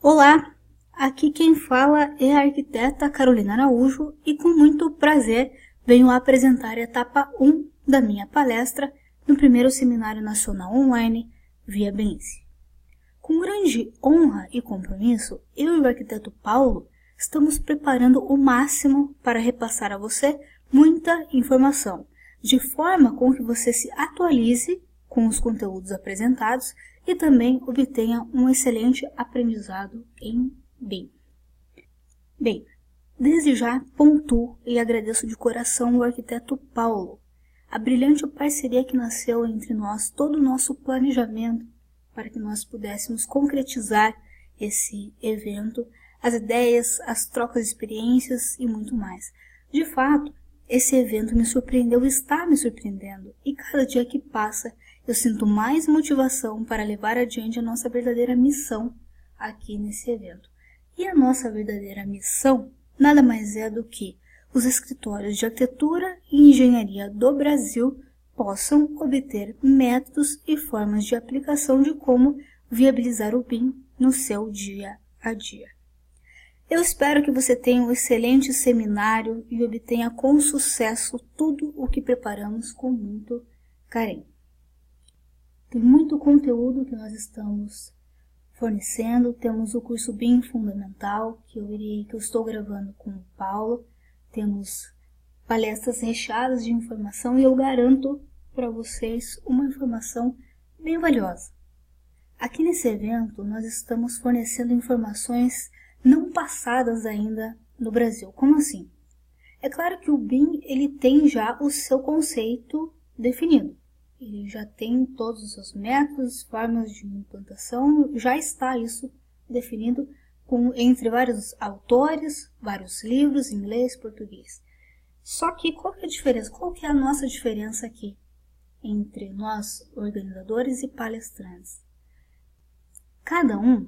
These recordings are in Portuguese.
Olá, aqui quem fala é a arquiteta Carolina Araújo e com muito prazer venho apresentar a etapa 1 da minha palestra no primeiro Seminário Nacional Online Via Benice. Com grande honra e compromisso, eu e o arquiteto Paulo estamos preparando o máximo para repassar a você muita informação, de forma com que você se atualize com os conteúdos apresentados e também obtenha um excelente aprendizado em BIM. Bem, desde já pontuo e agradeço de coração o arquiteto Paulo, a brilhante parceria que nasceu entre nós, todo o nosso planejamento para que nós pudéssemos concretizar esse evento, as ideias, as trocas de experiências e muito mais. De fato, esse evento me surpreendeu e está me surpreendendo, e cada dia que passa eu sinto mais motivação para levar adiante a nossa verdadeira missão aqui nesse evento. E a nossa verdadeira missão nada mais é do que os escritórios de arquitetura e engenharia do Brasil possam obter métodos e formas de aplicação de como viabilizar o BIM no seu dia a dia. Eu espero que você tenha um excelente seminário e obtenha com sucesso tudo o que preparamos com muito carinho. Tem muito conteúdo que nós estamos fornecendo. Temos o curso BIM Fundamental, que eu estou gravando com o Paulo. Temos palestras recheadas de informação e eu garanto para vocês uma informação bem valiosa. Aqui nesse evento nós estamos fornecendo informações não passadas ainda no Brasil. Como assim? É claro que o BIM ele tem já o seu conceito definido. Ele já tem todos os seus métodos, formas de implantação, já está isso definido entre vários autores, vários livros, em inglês, português. Só que qual que é a diferença? Qual que é a nossa diferença aqui entre nós, organizadores e palestrantes? Cada um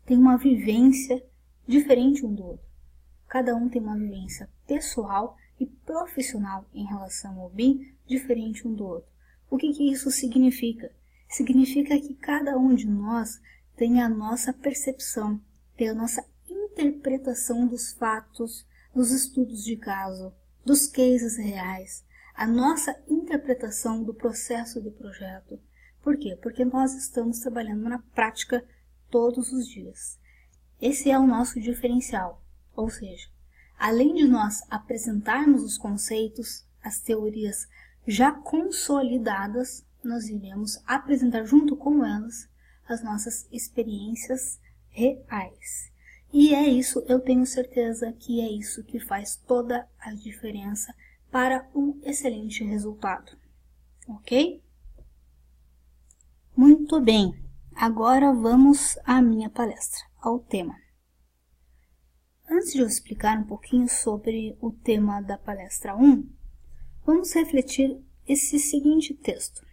tem uma vivência diferente um do outro. Cada um tem uma vivência pessoal e profissional em relação ao BIM diferente um do outro. O que isso significa? Significa que cada um de nós tem a nossa percepção, tem a nossa interpretação dos fatos, dos estudos de caso, dos cases reais, a nossa interpretação do processo de projeto. Por quê? Porque nós estamos trabalhando na prática todos os dias. Esse é o nosso diferencial, ou seja, além de nós apresentarmos os conceitos, as teorias já consolidadas, nós iremos apresentar junto com elas as nossas experiências reais. E é isso, eu tenho certeza que é isso que faz toda a diferença para um excelente resultado. Ok? Muito bem, agora vamos à minha palestra, ao tema. Antes de eu explicar um pouquinho sobre o tema da palestra 1, vamos refletir esse seguinte texto.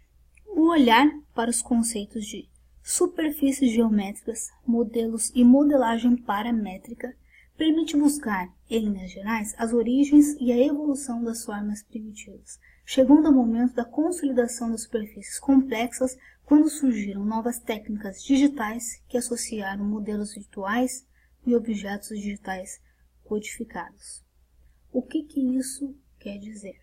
O olhar para os conceitos de superfícies geométricas, modelos e modelagem paramétrica permite buscar, em linhas gerais, as origens e a evolução das formas primitivas, chegando ao momento da consolidação das superfícies complexas quando surgiram novas técnicas digitais que associaram modelos virtuais e objetos digitais codificados. O que isso quer dizer?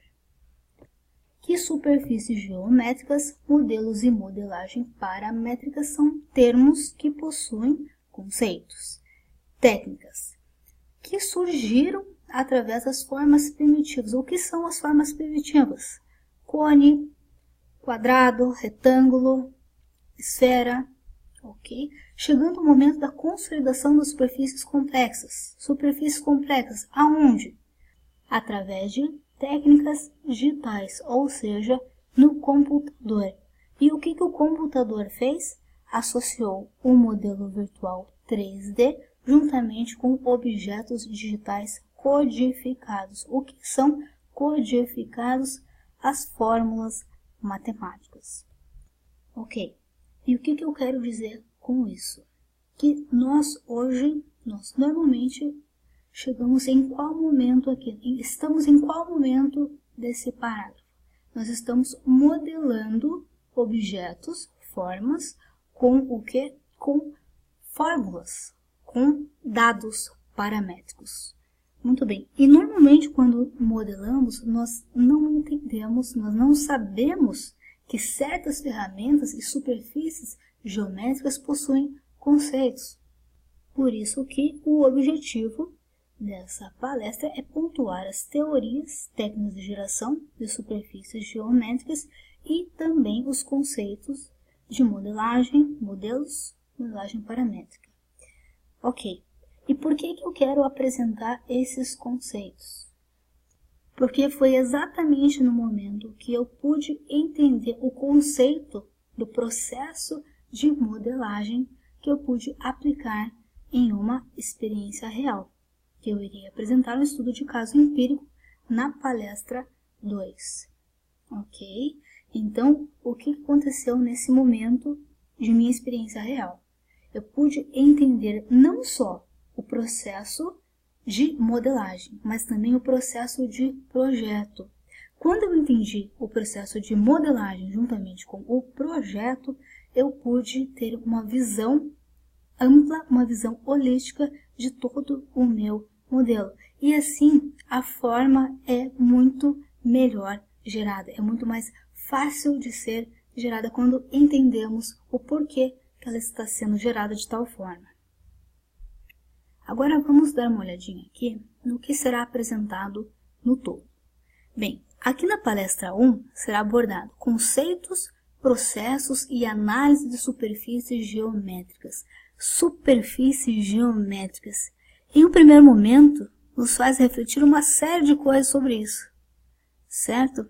Que superfícies geométricas, modelos e modelagem paramétrica são termos que possuem conceitos, técnicas, que surgiram através das formas primitivas. O que são as formas primitivas? Cone, quadrado, retângulo, esfera, ok? Chegando o momento da consolidação das superfícies complexas. Superfícies complexas, aonde? Através de técnicas digitais, ou seja, no computador. E o que o computador fez? Associou o modelo virtual 3D juntamente com objetos digitais codificados. O que são codificados? As fórmulas matemáticas. Ok. E o que eu quero dizer com isso? Que nós normalmente chegamos em qual momento aqui? Estamos em qual momento desse parágrafo? Nós estamos modelando objetos, formas, com o quê? Com fórmulas, com dados paramétricos. Muito bem, e normalmente quando modelamos, nós não entendemos, nós não sabemos que certas ferramentas e superfícies geométricas possuem conceitos. Por isso que o objetivo dessa palestra é pontuar as teorias, técnicas de geração de superfícies geométricas e também os conceitos de modelagem, modelagem paramétrica. Ok, e por que eu quero apresentar esses conceitos? Porque foi exatamente no momento que eu pude entender o conceito do processo de modelagem que eu pude aplicar em uma experiência real, que eu iria apresentar um estudo de caso empírico na palestra 2. Ok? Então, o que aconteceu nesse momento de minha experiência real? Eu pude entender não só o processo de modelagem, mas também o processo de projeto. Quando eu entendi o processo de modelagem juntamente com o projeto, eu pude ter uma visão ampla, uma visão holística de todo o meu modelo. E assim, a forma é muito melhor gerada, é muito mais fácil de ser gerada quando entendemos o porquê que ela está sendo gerada de tal forma. Agora vamos dar uma olhadinha aqui no que será apresentado no todo. Bem, aqui na palestra 1 será abordado conceitos, processos e análise de superfícies geométricas. Superfícies geométricas. Em um primeiro momento, nos faz refletir uma série de coisas sobre isso, certo?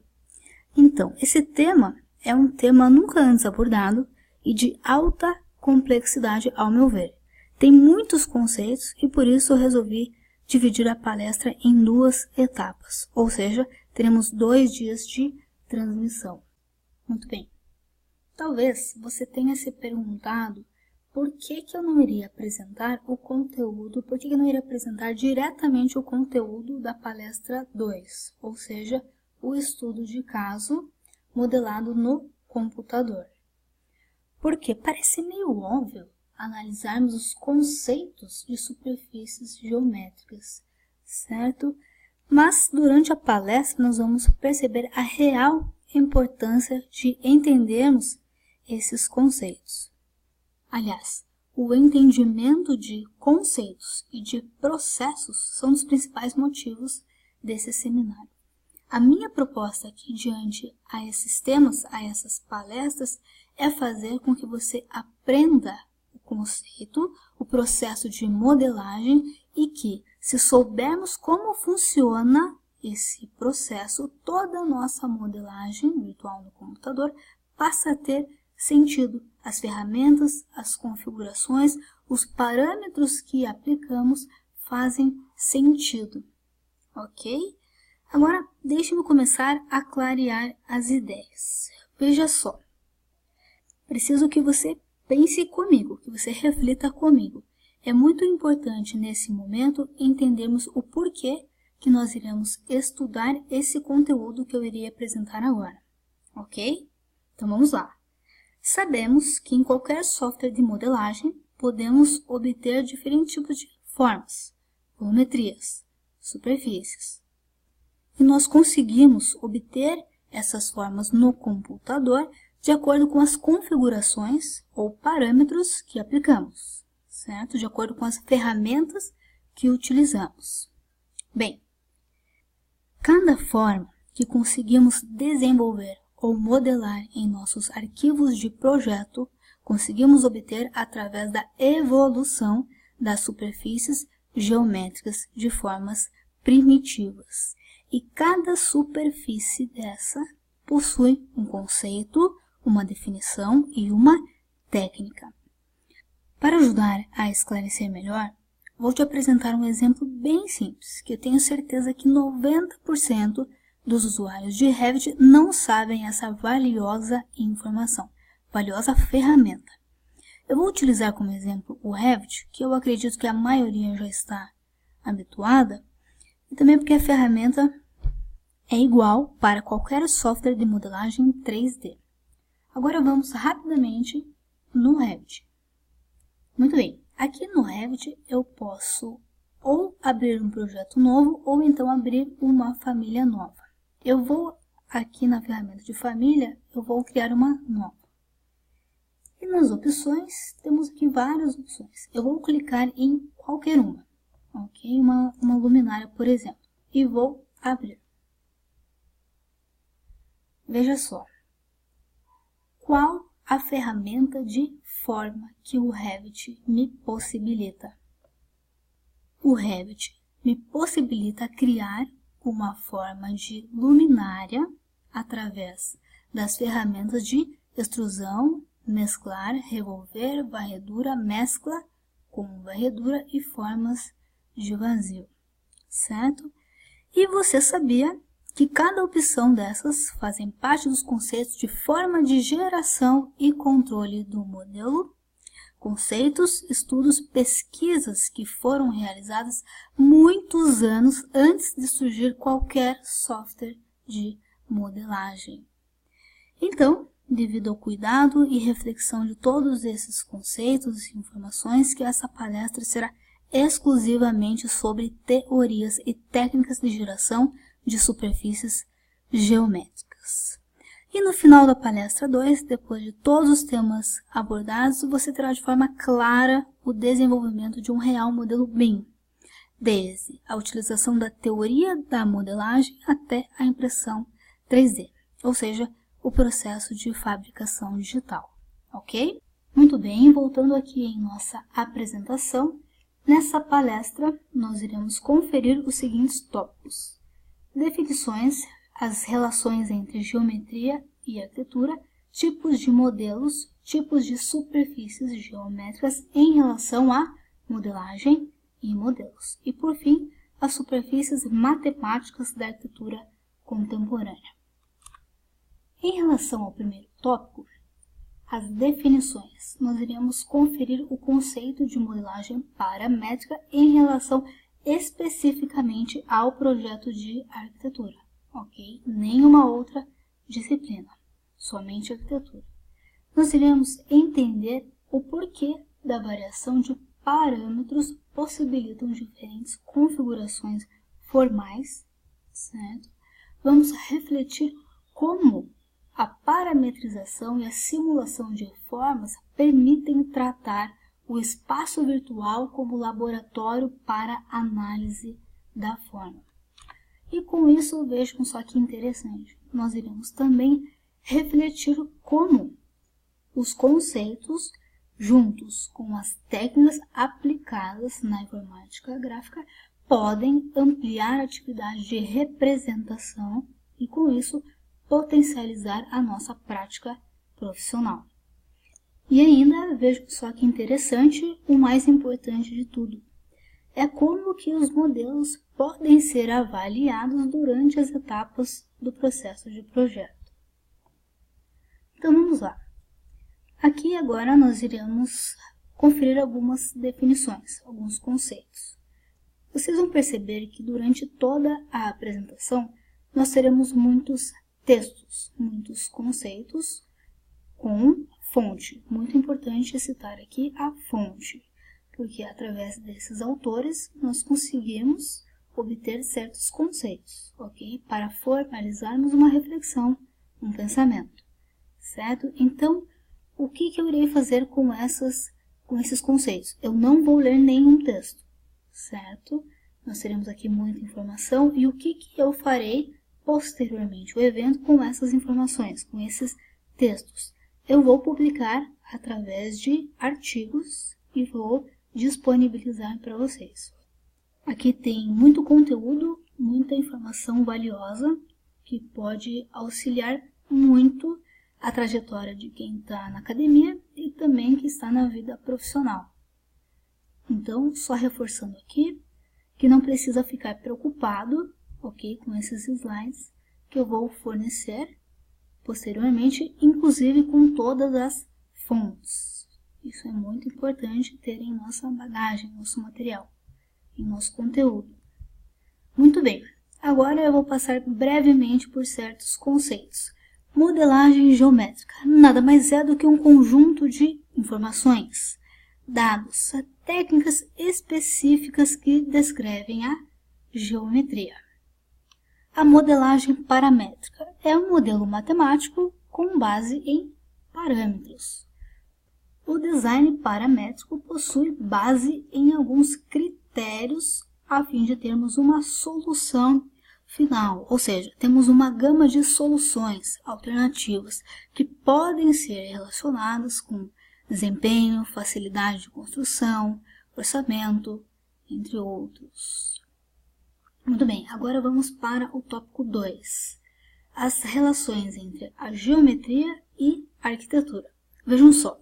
Então, esse tema é um tema nunca antes abordado e de alta complexidade, ao meu ver. Tem muitos conceitos e por isso eu resolvi dividir a palestra em 2 etapas, ou seja, teremos 2 dias de transmissão. Muito bem. Talvez você tenha se perguntado por que eu não iria apresentar o conteúdo, por que eu não iria apresentar diretamente o conteúdo da palestra 2, ou seja, o estudo de caso modelado no computador. Porque parece meio óbvio analisarmos os conceitos de superfícies geométricas, certo? Mas durante a palestra nós vamos perceber a real importância de entendermos esses conceitos. Aliás, o entendimento de conceitos e de processos são os principais motivos desse seminário. A minha proposta aqui diante a esses temas, a essas palestras, é fazer com que você aprenda o conceito, o processo de modelagem e que, se soubermos como funciona esse processo, toda a nossa modelagem virtual no computador passa a ter sentido. As ferramentas, as configurações, os parâmetros que aplicamos fazem sentido, ok? Agora, deixe-me começar a clarear as ideias. Veja só, preciso que você pense comigo, que você reflita comigo. É muito importante nesse momento entendermos o porquê que nós iremos estudar esse conteúdo que eu iria apresentar agora, ok? Então vamos lá. Sabemos que em qualquer software de modelagem podemos obter diferentes tipos de formas, volumetrias, superfícies. E nós conseguimos obter essas formas no computador de acordo com as configurações ou parâmetros que aplicamos, certo? De acordo com as ferramentas que utilizamos. Bem, cada forma que conseguimos desenvolver ou modelar em nossos arquivos de projeto, conseguimos obter através da evolução das superfícies geométricas de formas primitivas. E cada superfície dessa possui um conceito, uma definição e uma técnica. Para ajudar a esclarecer melhor, vou te apresentar um exemplo bem simples, que eu tenho certeza que 90% dos usuários de Revit não sabem essa valiosa informação, valiosa ferramenta. Eu vou utilizar como exemplo o Revit, que eu acredito que a maioria já está habituada, e também porque a ferramenta é igual para qualquer software de modelagem 3D. Agora vamos rapidamente no Revit. Muito bem, Aqui no Revit eu posso ou abrir um projeto novo ou então abrir uma família nova. Eu vou aqui na ferramenta de família, eu vou criar uma nova. E nas opções, temos aqui várias opções. Eu vou clicar em qualquer uma, ok? Uma luminária, por exemplo, e vou abrir. Veja só, qual a ferramenta de forma que o Revit me possibilita? O Revit me possibilita criar uma forma de luminária através das ferramentas de extrusão, mesclar, revolver, varredura, mescla com varredura e formas de vazio, certo? E você sabia que cada opção dessas fazem parte dos conceitos de forma de geração e controle do modelo? Conceitos, estudos, pesquisas que foram realizadas muitos anos antes de surgir qualquer software de modelagem. Então, devido ao cuidado e reflexão de todos esses conceitos e informações, que essa palestra será exclusivamente sobre teorias e técnicas de geração de superfícies geométricas. E no final da palestra 2, depois de todos os temas abordados, você terá de forma clara o desenvolvimento de um real modelo BIM, desde a utilização da teoria da modelagem até a impressão 3D, ou seja, o processo de fabricação digital, ok? Muito bem, voltando aqui em nossa apresentação, nessa palestra nós iremos conferir os seguintes tópicos: definições, as relações entre geometria e arquitetura, tipos de modelos, tipos de superfícies geométricas em relação à modelagem e modelos. E, por fim, as superfícies matemáticas da arquitetura contemporânea. Em relação ao primeiro tópico, as definições, nós iremos conferir o conceito de modelagem paramétrica em relação especificamente ao projeto de arquitetura, ok? Nenhuma outra disciplina, somente arquitetura. Nós iremos entender o porquê da variação de parâmetros possibilitam diferentes configurações formais, certo? Vamos refletir como a parametrização e a simulação de formas permitem tratar o espaço virtual como laboratório para análise da forma. E com isso, vejam só que interessante, nós iremos também refletir como os conceitos, juntos com as técnicas aplicadas na informática gráfica, podem ampliar a atividade de representação e, com isso, potencializar a nossa prática profissional. E ainda, vejam só que interessante, o mais importante de tudo, é como que os modelos podem ser avaliados durante as etapas do processo de projeto. Então vamos lá. Aqui agora nós iremos conferir algumas definições, alguns conceitos. Vocês vão perceber que durante toda a apresentação nós teremos muitos textos, muitos conceitos com fonte. Muito importante citar aqui a fonte, porque através desses autores nós conseguimos obter certos conceitos, ok? Para formalizarmos uma reflexão, um pensamento, certo? Então, o que eu irei fazer com esses conceitos? Eu não vou ler nenhum texto, certo? Nós teremos aqui muita informação e o que eu farei posteriormente ao evento com essas informações, com esses textos? Eu vou publicar através de artigos e vou disponibilizar para vocês. Aqui tem muito conteúdo, muita informação valiosa que pode auxiliar muito a trajetória de quem está na academia e também que está na vida profissional. Então, só reforçando aqui que não precisa ficar preocupado, ok, com esses slides que eu vou fornecer posteriormente, inclusive com todas as fontes. Isso é muito importante ter em nossa bagagem, nosso material, em nosso conteúdo. Muito bem, agora eu vou passar brevemente por certos conceitos. Modelagem geométrica nada mais é do que um conjunto de informações, dados, técnicas específicas que descrevem a geometria. A modelagem paramétrica é um modelo matemático com base em parâmetros. O design paramétrico possui base em alguns critérios a fim de termos uma solução final, ou seja, temos uma gama de soluções alternativas que podem ser relacionadas com desempenho, facilidade de construção, orçamento, entre outros. Muito bem, agora vamos para o tópico 2, as relações entre a geometria e a arquitetura. Vejam só,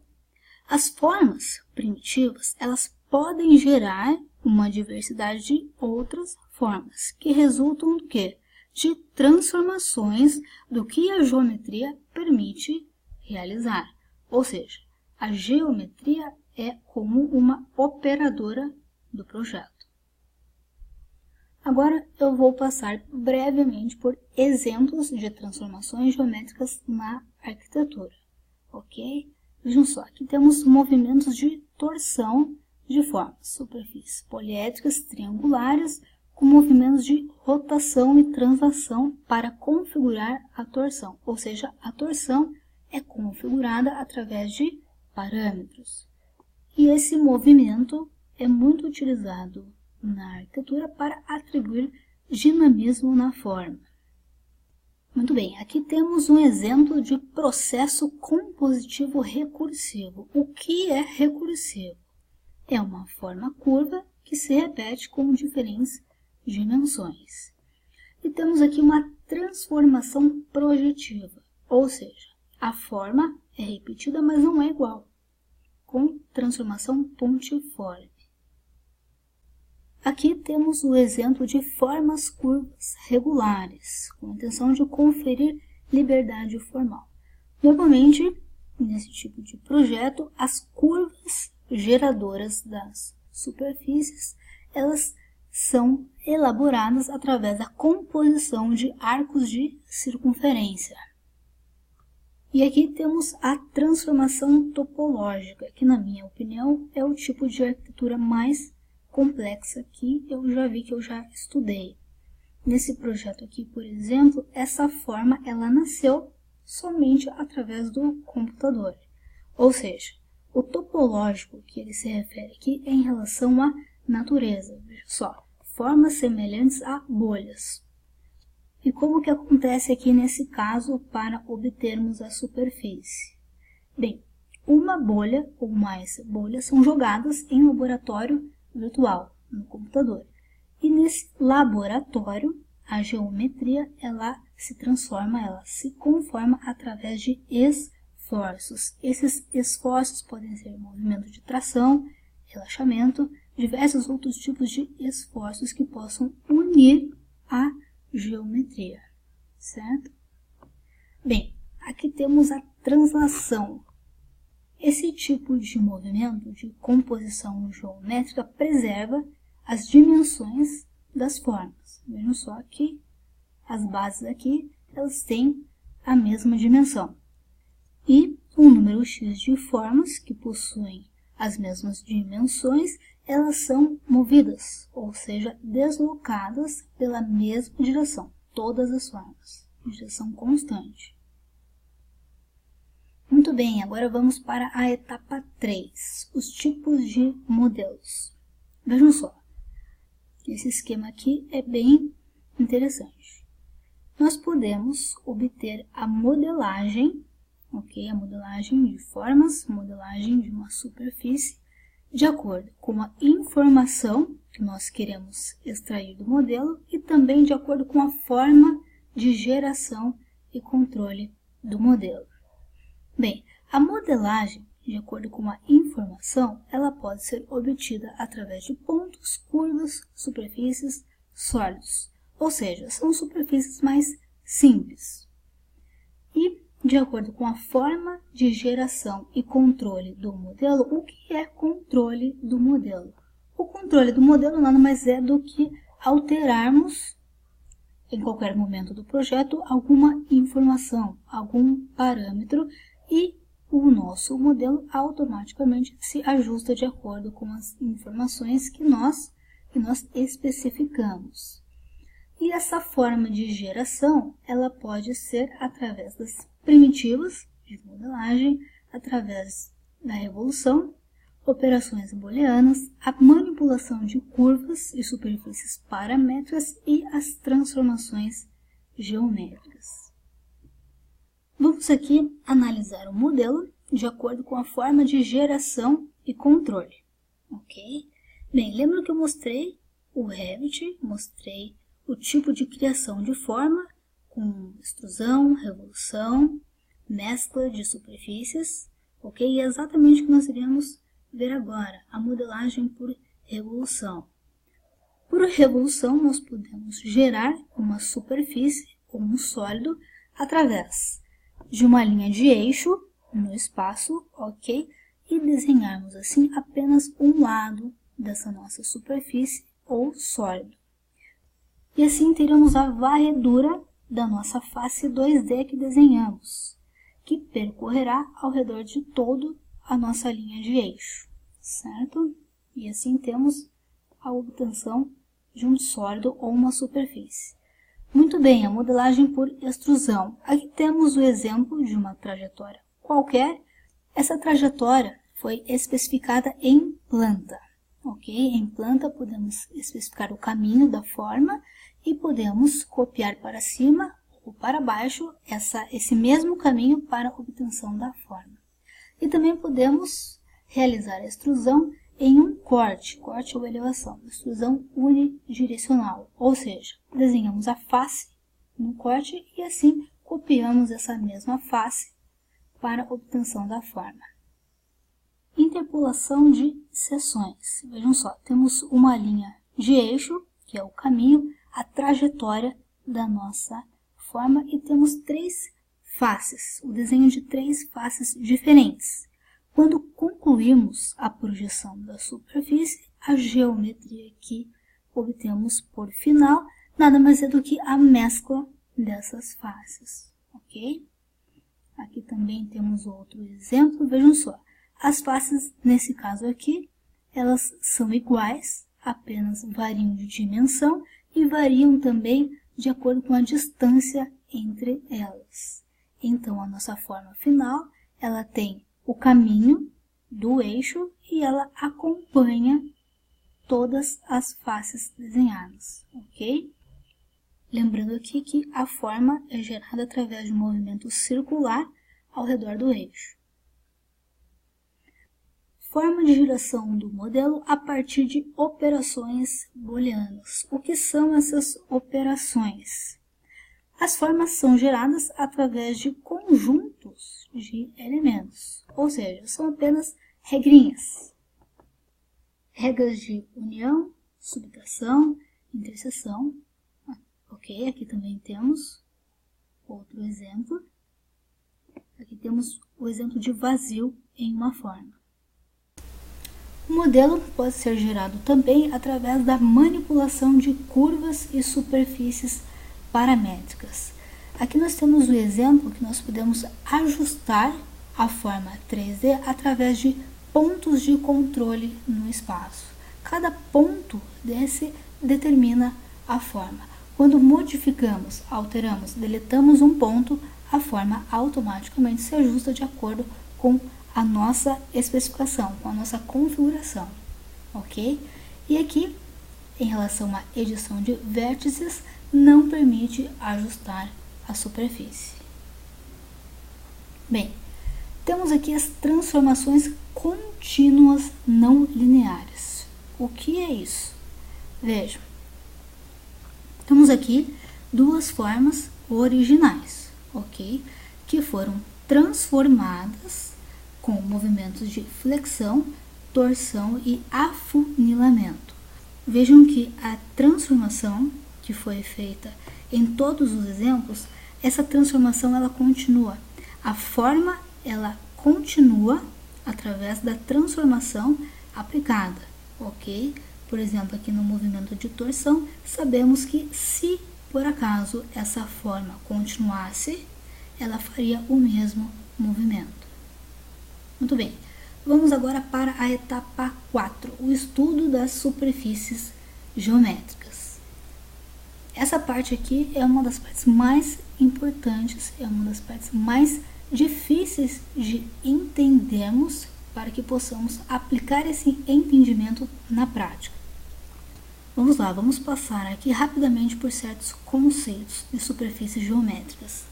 as formas primitivas, elas podem gerar uma diversidade de outras formas, que resultam do quê? De transformações do que a geometria permite realizar. Ou seja, a geometria é como uma operadora do projeto. Agora eu vou passar brevemente por exemplos de transformações geométricas na arquitetura, ok? Vejam só, aqui temos movimentos de torção de formas, superfícies poliédricas triangulares com movimentos de rotação e translação para configurar a torção, ou seja, a torção é configurada através de parâmetros. E esse movimento é muito utilizado na arquitetura para atribuir dinamismo na forma. Muito bem, aqui temos um exemplo de processo compositivo recursivo. O que é recursivo? É uma forma curva que se repete com diferentes dimensões. E temos aqui uma transformação projetiva, ou seja, a forma é repetida, mas não é igual, com transformação pontiforme. Aqui temos o exemplo de formas curvas regulares, com a intenção de conferir liberdade formal. Normalmente, nesse tipo de projeto, as curvas geradoras das superfícies, elas são elaboradas através da composição de arcos de circunferência. E aqui temos a transformação topológica, que na minha opinião é o tipo de arquitetura mais complexa que eu já vi, que eu já estudei. Nesse projeto aqui, por exemplo, essa forma ela nasceu somente através do computador. Ou seja, o topológico que ele se refere aqui é em relação à natureza. Veja só, formas semelhantes a bolhas. E como que acontece aqui nesse caso para obtermos a superfície? Bem, uma bolha ou mais bolhas são jogadas em um laboratório virtual, no computador. E nesse laboratório, a geometria ela se transforma, ela se conforma através de esforços. Esses esforços podem ser movimento de tração, relaxamento, diversos outros tipos de esforços que possam unir a geometria, certo? Bem, aqui temos a translação. Esse tipo de movimento de composição geométrica preserva as dimensões das formas. Vejam só que as bases aqui, elas têm a mesma dimensão. E um número X de formas que possuem as mesmas dimensões, elas são movidas, ou seja, deslocadas pela mesma direção. Todas as formas, em direção constante. Muito bem, agora vamos para a etapa 3, os tipos de modelos. Vejam só, esse esquema aqui é bem interessante. Nós podemos obter a modelagem, ok? A modelagem de formas, modelagem de uma superfície, de acordo com a informação que nós queremos extrair do modelo e também de acordo com a forma de geração e controle do modelo. Bem, a modelagem, de acordo com a informação, ela pode ser obtida através de pontos, curvas, superfícies, sólidos, ou seja, são superfícies mais simples. E, de acordo com a forma de geração e controle do modelo, o que é controle do modelo? O controle do modelo nada mais é do que alterarmos, em qualquer momento do projeto, alguma informação, algum parâmetro, e o nosso modelo automaticamente se ajusta de acordo com as informações que nós especificamos. E essa forma de geração, ela pode ser através das primitivas de modelagem, através da revolução, operações booleanas, a manipulação de curvas e superfícies paramétricas e as transformações geométricas. Vamos aqui analisar o modelo de acordo com a forma de geração e controle, ok? Bem, lembra que eu mostrei o Revit, mostrei o tipo de criação de forma com extrusão, revolução, mescla de superfícies, ok? E é exatamente o que nós iremos ver agora, a modelagem por revolução. Por revolução, nós podemos gerar uma superfície ou um sólido através de uma linha de eixo no espaço, ok? E desenharmos assim apenas um lado dessa nossa superfície ou sólido. E assim teremos a varredura da nossa face 2D que desenhamos, que percorrerá ao redor de todo a nossa linha de eixo, certo? E assim temos a obtenção de um sólido ou uma superfície. Muito bem, a modelagem por extrusão. Aqui temos o exemplo de uma trajetória qualquer. Essa trajetória foi especificada em planta, ok? Em planta podemos especificar o caminho da forma e podemos copiar para cima ou para baixo esse mesmo caminho para a obtenção da forma. E também podemos realizar a extrusão em um corte ou elevação, extrusão unidirecional, ou seja, desenhamos a face no corte e assim copiamos essa mesma face para a obtenção da forma. Interpolação de seções. Vejam só, temos uma linha de eixo, que é o caminho, a trajetória da nossa forma e temos três faces, o desenho de três faces diferentes. Quando concluímos a projeção da superfície, a geometria que obtemos por final nada mais é do que a mescla dessas faces, ok? Aqui também temos outro exemplo, vejam só. As faces, nesse caso aqui, elas são iguais, apenas variam de dimensão e variam também de acordo com a distância entre elas. Então, a nossa forma final, ela tem o caminho do eixo e ela acompanha todas as faces desenhadas, ok? Lembrando aqui que a forma é gerada através de um movimento circular ao redor do eixo. Forma de geração do modelo a partir de operações booleanas. O que são essas operações? As formas são geradas através de conjuntos de elementos, ou seja, são apenas regrinhas. Regras de união, subtração, interseção. Ok, aqui também temos outro exemplo. Aqui temos o exemplo de vazio em uma forma. O modelo pode ser gerado também através da manipulação de curvas e superfícies paramétricas. Aqui nós temos o exemplo que nós podemos ajustar a forma 3D através de pontos de controle no espaço. Cada ponto desse determina a forma. Quando modificamos, alteramos, deletamos um ponto, a forma automaticamente se ajusta de acordo com a nossa especificação, com a nossa configuração, ok? E aqui, em relação à edição de vértices, não permite ajustar a superfície. Bem, temos aqui as transformações contínuas não lineares. O que é isso? Vejam, temos aqui duas formas originais, ok? Que foram transformadas com movimentos de flexão, torção e afunilamento. Vejam que a transformação que foi feita em todos os exemplos, essa transformação ela continua. A forma ela continua através da transformação aplicada, ok? Por exemplo, aqui no movimento de torção, sabemos que se por acaso essa forma continuasse, ela faria o mesmo movimento. Muito bem, vamos agora para a etapa 4, o estudo das superfícies geométricas. Essa parte aqui é uma das partes mais importantes, é uma das partes mais difíceis de entendermos para que possamos aplicar esse entendimento na prática. Vamos lá, vamos passar aqui rapidamente por certos conceitos de superfícies geométricas.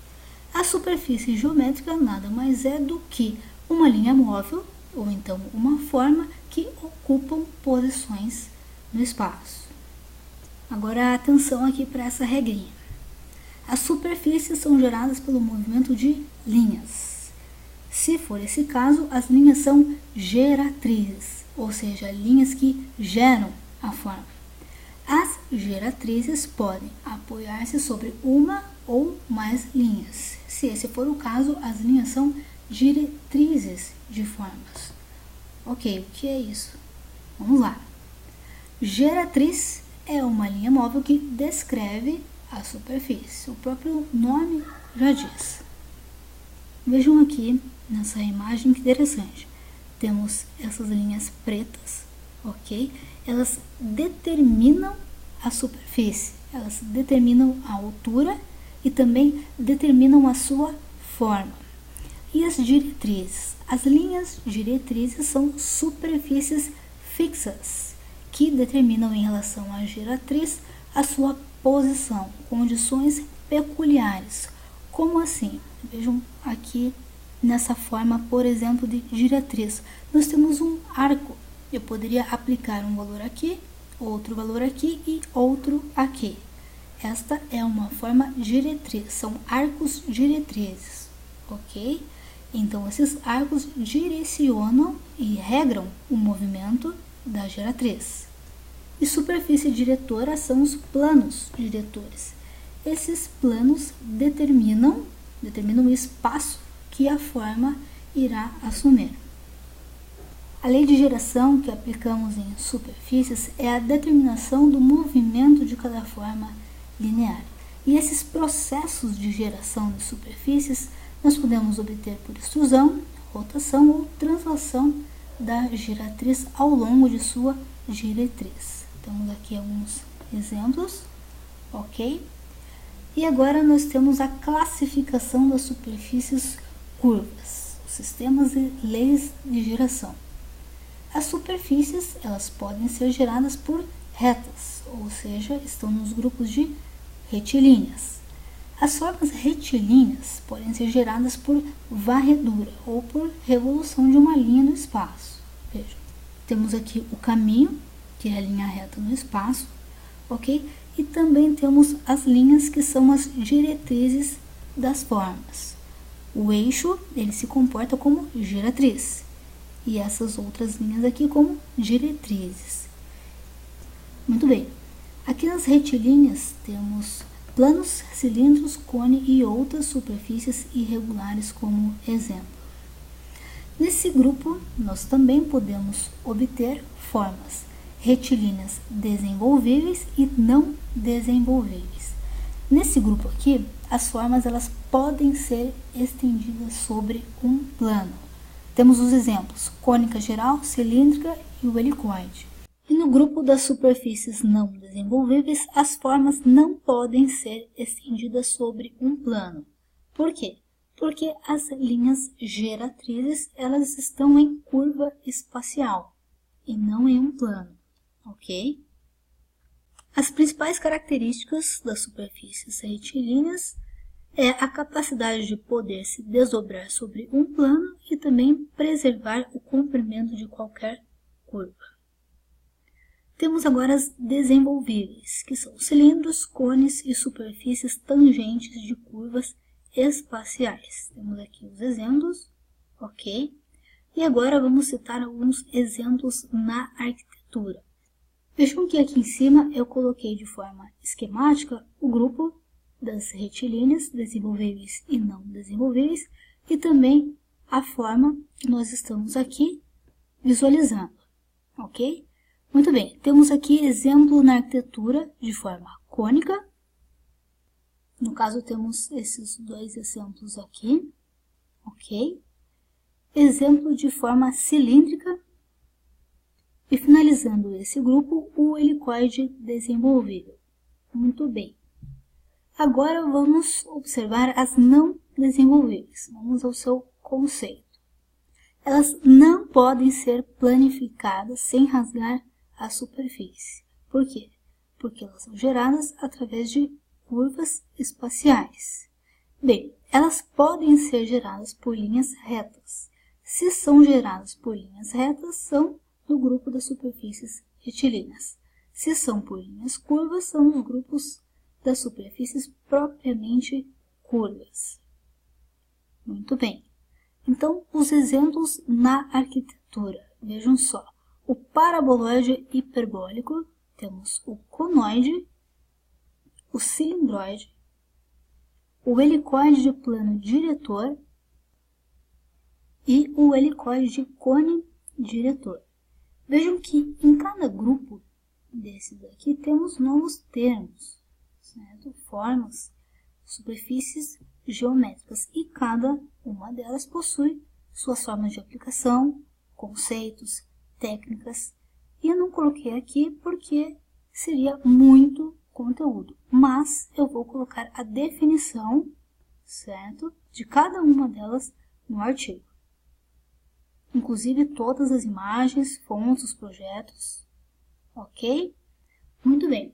A superfície geométrica nada mais é do que uma linha móvel, ou então uma forma que ocupam posições no espaço. Agora atenção aqui para essa regrinha. As superfícies são geradas pelo movimento de linhas. Se for esse caso, as linhas são geratrizes, ou seja, linhas que geram a forma. As geratrizes podem apoiar-se sobre uma ou mais linhas. Se esse for o caso, as linhas são diretrizes de formas. Ok, o que é isso? Vamos lá. Geratriz é uma linha móvel que descreve a superfície. O próprio nome já diz. Vejam aqui nessa imagem que interessante. Temos essas linhas pretas, ok? Elas determinam a superfície, elas determinam a altura e também determinam a sua forma. E as diretrizes? As linhas diretrizes são superfícies fixas, que determinam em relação à geratriz a sua posição, condições peculiares. Como assim? Vejam aqui nessa forma, por exemplo, de geratriz. Nós temos um arco. Eu poderia aplicar um valor aqui, outro valor aqui e outro aqui. Esta é uma forma diretriz, são arcos diretrizes, ok? Então, esses arcos direcionam e regram o movimento da geratriz. E superfície diretora são os planos diretores. Esses planos determinam o espaço que a forma irá assumir. A lei de geração que aplicamos em superfícies é a determinação do movimento de cada forma linear. E esses processos de geração de superfícies nós podemos obter por extrusão, rotação ou translação da geratriz ao longo de sua diretriz. Temos aqui alguns exemplos, ok? E agora nós temos a classificação das superfícies curvas, sistemas e leis de geração. As superfícies, elas podem ser geradas por retas, ou seja, estão nos grupos de retilíneas. As formas retilíneas podem ser geradas por varredura ou por revolução de uma linha no espaço. Vejam, temos aqui o caminho, que é a linha reta no espaço, ok? E também temos as linhas que são as diretrizes das formas. O eixo, ele se comporta como geratriz, e essas outras linhas aqui como diretrizes. Muito bem, aqui nas retilíneas temos planos, cilindros, cone e outras superfícies irregulares como exemplo. Nesse grupo, nós também podemos obter formas retilíneas desenvolvíveis e não desenvolvíveis. Nesse grupo aqui, as formas elas podem ser estendidas sobre um plano. Temos os exemplos cônica geral, cilíndrica e o helicoide. E no grupo das superfícies não desenvolvíveis, as formas não podem ser estendidas sobre um plano. Por quê? Porque as linhas geratrizes elas estão em curva espacial e não em um plano, ok? As principais características das superfícies retilíneas é a capacidade de poder se desdobrar sobre um plano e também preservar o comprimento de qualquer curva. Temos agora as desenvolvíveis, que são cilindros, cones e superfícies tangentes de curvas espaciais. Temos aqui os exemplos, ok? E agora vamos citar alguns exemplos na arquitetura. Vejam que aqui em cima eu coloquei de forma esquemática o grupo das retilíneas, desenvolvíveis e não desenvolvíveis, e também a forma que nós estamos aqui visualizando, ok? Muito bem, temos aqui exemplo na arquitetura de forma cônica. No caso, temos esses dois exemplos aqui, ok? exemplo de forma cilíndrica. E finalizando esse grupo, o helicoide desenvolvível. Muito bem. Agora vamos observar as não desenvolvíveis. Vamos ao seu conceito. Elas não podem ser planificadas sem rasgar a superfície. Por quê? Porque elas são geradas através de curvas espaciais. Bem, elas podem ser geradas por linhas retas. Se são geradas por linhas retas, são do grupo das superfícies retilíneas. Se são por linhas curvas, são os grupos das superfícies propriamente curvas. Muito bem. Então, os exemplos na arquitetura. Vejam só. O paraboloide hiperbólico, temos o conoide, o cilindroide, o helicoide de plano diretor e o helicoide de cone diretor. Vejam que em cada grupo desses aqui temos novos termos, certo? Formas, superfícies geométricas, e cada uma delas possui suas formas de aplicação, conceitos, técnicas. E eu não coloquei aqui porque seria muito conteúdo, mas eu vou colocar a definição, certo, de cada uma delas no artigo. Inclusive todas as imagens, fontes, projetos, ok? Muito bem.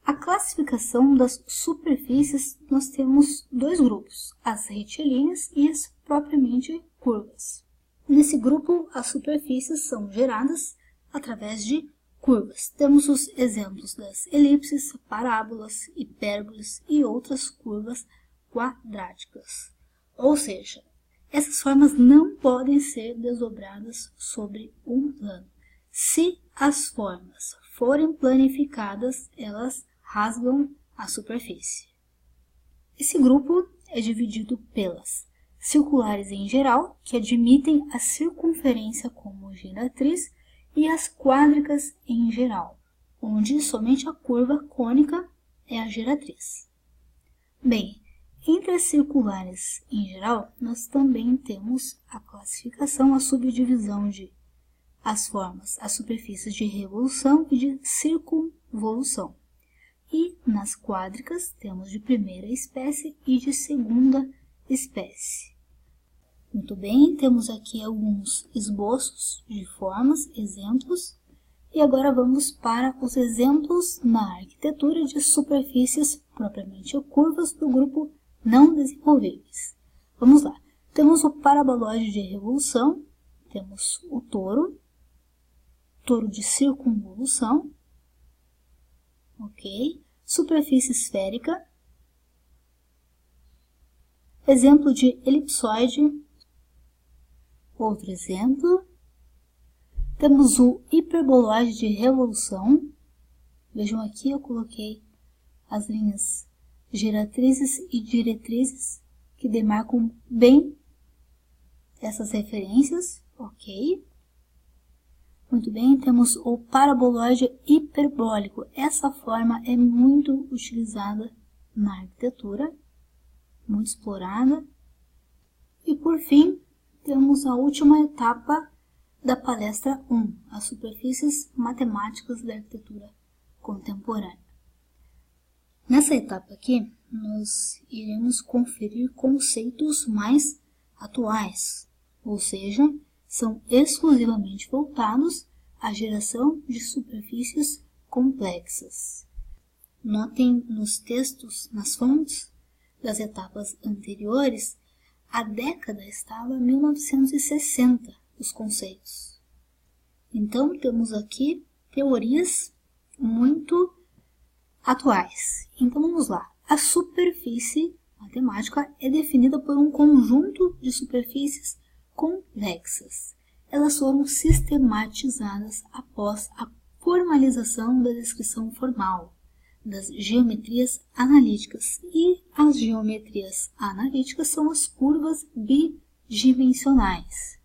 A classificação das superfícies, nós temos dois grupos, as retilíneas e as propriamente curvas. Nesse grupo, as superfícies são geradas através de curvas. Temos os exemplos das elipses, parábolas, hipérboles e outras curvas quadráticas. Ou seja, essas formas não podem ser desdobradas sobre um plano. Se as formas forem planificadas, elas rasgam a superfície. Esse grupo é dividido pelas circulares em geral, que admitem a circunferência como geratriz, e as quádricas em geral, onde somente a curva cônica é a geratriz. Bem, entre as circulares em geral, nós também temos a classificação, a subdivisão de as formas, as superfícies de revolução e de circunvolução. E nas quádricas temos de primeira espécie e de segunda espécie. Muito bem, temos aqui alguns esboços de formas, exemplos. E agora vamos para os exemplos na arquitetura de superfícies propriamente curvas do grupo não desenvolvíveis. Vamos lá. Temos o paraboloide de revolução, temos o touro de circunvolução, ok? Superfície esférica, exemplo de elipsoide, outro exemplo. Temos o hiperboloide de revolução. Vejam aqui, eu coloquei as linhas geratrizes e diretrizes que demarcam bem essas referências, ok? Muito bem, temos o paraboloide hiperbólico. Essa forma é muito utilizada na arquitetura, muito explorada. E por fim, temos a última etapa da palestra 1, as superfícies matemáticas da arquitetura contemporânea. Nessa etapa aqui, nós iremos conferir conceitos mais atuais, ou seja, são exclusivamente voltados à geração de superfícies complexas. Notem nos textos, nas fontes das etapas anteriores, a década estava 1960, os conceitos. Então, temos aqui teorias muito atuais. Então, vamos lá. A superfície matemática é definida por um conjunto de superfícies convexas. Elas foram sistematizadas após a formalização da descrição formal das geometrias analíticas. E as geometrias analíticas são as curvas bidimensionais.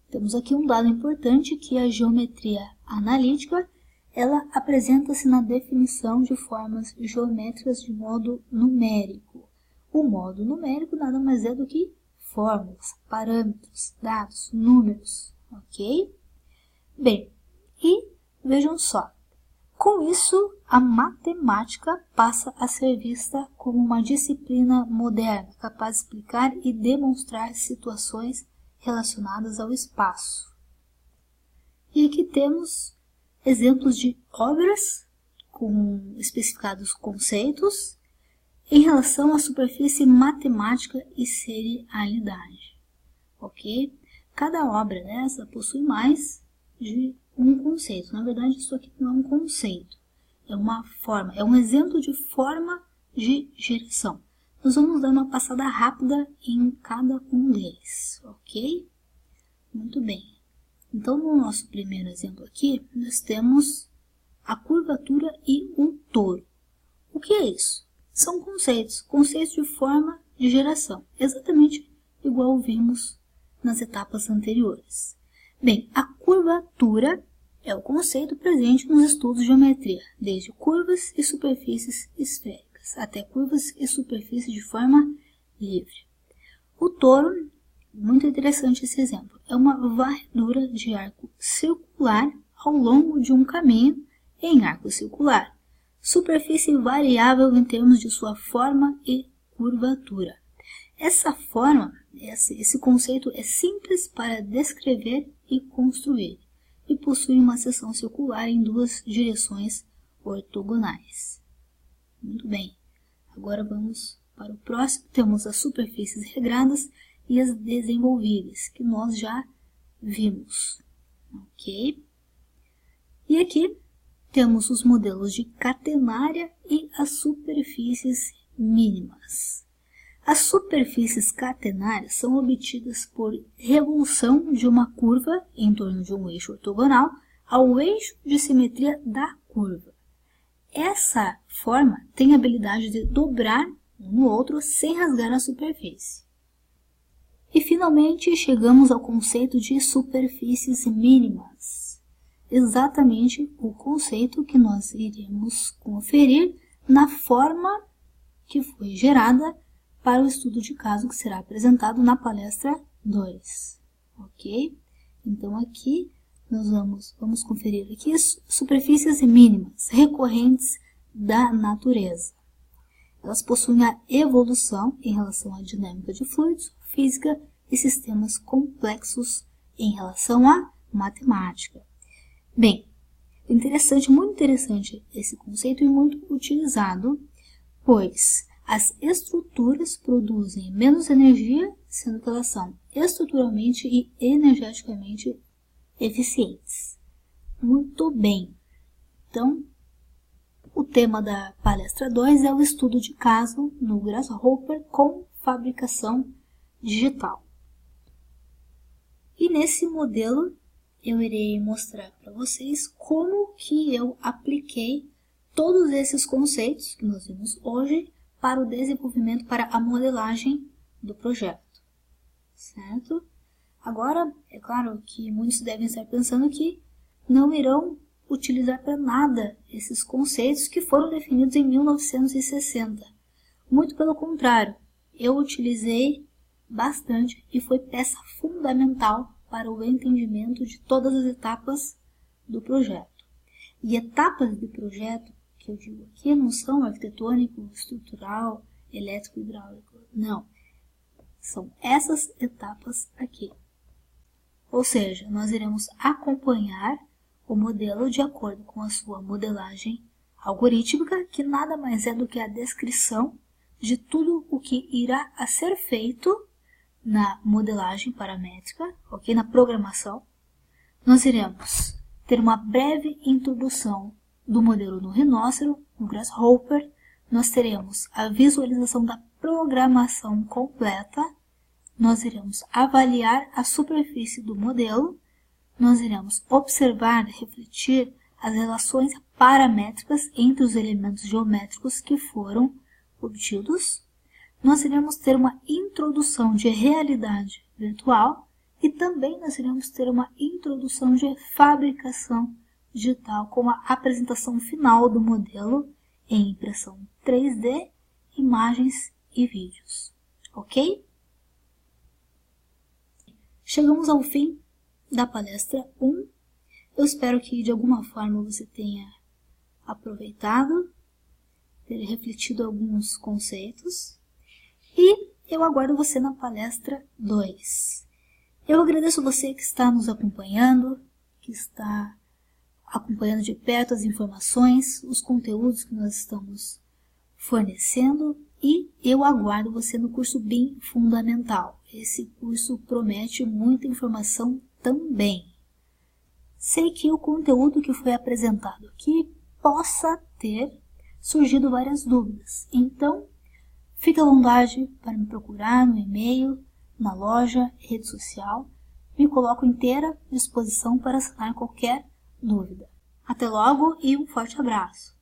Temos aqui um dado importante, que a geometria analítica ela apresenta-se na definição de formas geométricas de modo numérico. O modo numérico nada mais é do que fórmulas, parâmetros, dados, números, ok? Bem, e vejam só, com isso a matemática passa a ser vista como uma disciplina moderna, capaz de explicar e demonstrar situações relacionadas ao espaço. E aqui temos exemplos de obras com especificados conceitos em relação à superfície matemática e serialidade, ok? Cada obra dessa possui mais de um conceito. Na verdade, isso aqui não é um conceito, é uma forma, é um exemplo de forma de geração. Nós vamos dar uma passada rápida em cada um deles, ok? Muito bem. Então, no nosso primeiro exemplo aqui, nós temos a curvatura e o toro. O que é isso? São conceitos de forma de geração, exatamente igual vimos nas etapas anteriores. Bem, a curvatura é o conceito presente nos estudos de geometria, desde curvas e superfícies esféricas até curvas e superfícies de forma livre. O toro, muito interessante esse exemplo, é uma varredura de arco circular ao longo de um caminho em arco circular. Superfície variável em termos de sua forma e curvatura. Essa forma, esse conceito é simples para descrever e construir e possui uma seção circular em duas direções ortogonais. Muito bem, agora vamos para o próximo. Temos as superfícies regradas e as desenvolvíveis, que nós já vimos, ok? E aqui temos os modelos de catenária e as superfícies mínimas. As superfícies catenárias são obtidas por revolução de uma curva em torno de um eixo ortogonal ao eixo de simetria da curva. Essa forma tem a habilidade de dobrar um no outro sem rasgar a superfície. E finalmente chegamos ao conceito de superfícies mínimas. Exatamente o conceito que nós iremos conferir na forma que foi gerada para o estudo de caso que será apresentado na palestra 2, ok? Então aqui nós vamos conferir aqui superfícies mínimas recorrentes da natureza. Elas possuem a evolução em relação à dinâmica de fluidos, física e sistemas complexos em relação à matemática. Bem, muito interessante esse conceito e muito utilizado, pois as estruturas produzem menos energia, sendo que elas são estruturalmente e energeticamente eficientes. Muito bem. Então, o tema da palestra 2 é o estudo de caso no Grasshopper com fabricação digital. E nesse modelo eu irei mostrar para vocês como que eu apliquei todos esses conceitos que nós vimos hoje para o desenvolvimento, para a modelagem do projeto, certo? Agora, é claro que muitos devem estar pensando que não irão utilizar para nada esses conceitos que foram definidos em 1960. Muito pelo contrário, eu utilizei bastante e foi peça fundamental para o entendimento de todas as etapas do projeto. E etapas de projeto que eu digo aqui não são arquitetônico, estrutural, elétrico, hidráulico, não. São essas etapas aqui. Ou seja, nós iremos acompanhar o modelo de acordo com a sua modelagem algorítmica, que nada mais é do que a descrição de tudo o que irá a ser feito na modelagem paramétrica, ok? Na programação. Nós iremos ter uma breve introdução do modelo no Rhinócero, no Grasshopper. Nós teremos a visualização da programação completa. Nós iremos avaliar a superfície do modelo. Nós iremos observar e refletir as relações paramétricas entre os elementos geométricos que foram obtidos. Nós iremos ter uma introdução de realidade virtual e também nós iremos ter uma introdução de fabricação digital com a apresentação final do modelo em impressão 3D, imagens e vídeos. Ok? chegamos ao fim da palestra 1. Eu espero que de alguma forma você tenha aproveitado, ter refletido alguns conceitos e eu aguardo você na palestra 2. Eu agradeço você que está nos acompanhando, que está acompanhando de perto as informações, os conteúdos que nós estamos fornecendo e eu aguardo você no curso BIM Fundamental. Esse curso promete muita informação também. Sei que o conteúdo que foi apresentado aqui possa ter surgido várias dúvidas, então fique à vontade para me procurar no e-mail, na loja, rede social. Me coloco inteira disposição para sanar qualquer dúvida. Até logo e um forte abraço!